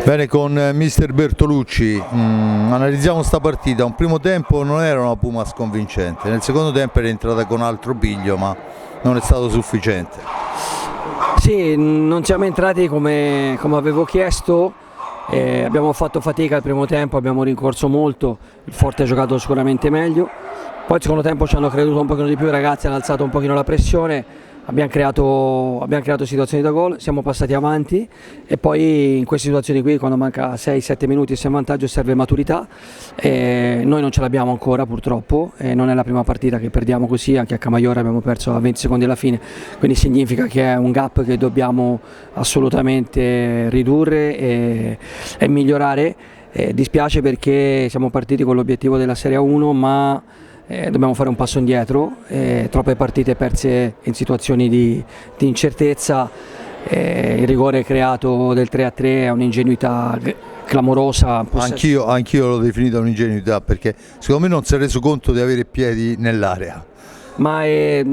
Bene, con mister Bertolucci analizziamo sta partita. Un primo tempo non era una Pumas convincente, nel secondo tempo era entrata con altro piglio, ma non è stato sufficiente. Sì, non siamo entrati come avevo chiesto, abbiamo fatto fatica al primo tempo, abbiamo rincorso molto, il Forte ha giocato sicuramente meglio, poi al secondo tempo ci hanno creduto un pochino di più, i ragazzi hanno alzato un pochino la pressione, abbiamo creato situazioni da gol, siamo passati avanti e poi in queste situazioni qui quando manca 6-7 minuti e siamo in vantaggio serve maturità, noi non ce l'abbiamo ancora purtroppo, non è la prima partita che perdiamo così, anche a Camaiore abbiamo perso a 20 secondi alla fine, quindi significa che è un gap che dobbiamo assolutamente ridurre e migliorare. Dispiace perché siamo partiti con l'obiettivo della Serie A1, ma dobbiamo fare un passo indietro, troppe partite perse in situazioni di incertezza, il rigore creato del 3-3 è un'ingenuità clamorosa. Anch'io l'ho definita un'ingenuità perché secondo me non si è reso conto di avere piedi nell'area. Ma è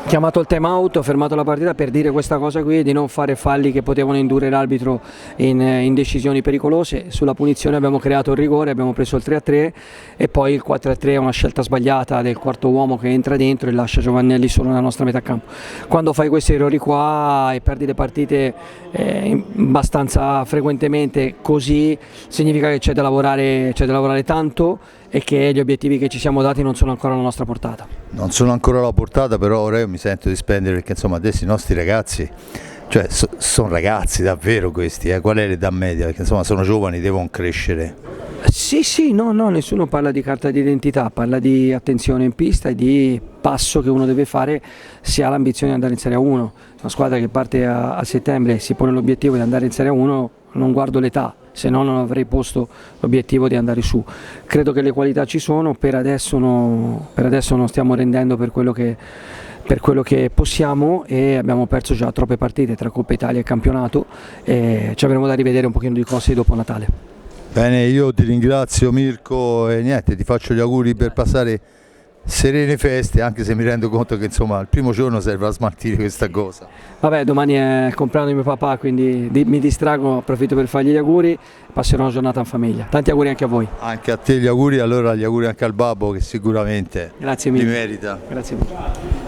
chiamato il time out, ho fermato la partita per dire questa cosa qui, di non fare falli che potevano indurre l'arbitro in decisioni pericolose. Sulla punizione abbiamo creato il rigore, abbiamo preso il 3-3 e poi il 4-3 è una scelta sbagliata del quarto uomo che entra dentro e lascia Giovannelli solo nella nostra metà campo. Quando fai questi errori qua e perdi le partite abbastanza frequentemente così, significa che c'è da lavorare tanto e che gli obiettivi che ci siamo dati non sono ancora alla nostra portata. Non sono ancora alla portata, però ora io mi sento di spendere perché insomma adesso i nostri ragazzi, cioè sono ragazzi davvero questi, qual è l'età media? Perché insomma sono giovani, devono crescere. Sì, no, nessuno parla di carta d'identità, parla di attenzione in pista e di passo che uno deve fare se ha l'ambizione di andare in Serie A1. Una squadra che parte a settembre e si pone l'obiettivo di andare in Serie A1, non guardo l'età, se no non avrei posto l'obiettivo di andare su. Credo che le qualità ci sono, per adesso non stiamo rendendo per quello che possiamo e abbiamo perso già troppe partite tra Coppa Italia e campionato e ci avremo da rivedere un pochino di cose dopo Natale. Bene, io ti ringrazio Mirko e niente, ti faccio gli auguri per passare serene feste, anche se mi rendo conto che insomma il primo giorno serve a smaltire questa cosa. Vabbè, domani è il compleanno di mio papà, quindi mi distraggo, approfitto per fargli gli auguri, passerò una giornata in famiglia. Tanti auguri anche a voi. Anche a te gli auguri, allora gli auguri anche al babbo che sicuramente Grazie li mille. merita. Grazie mille.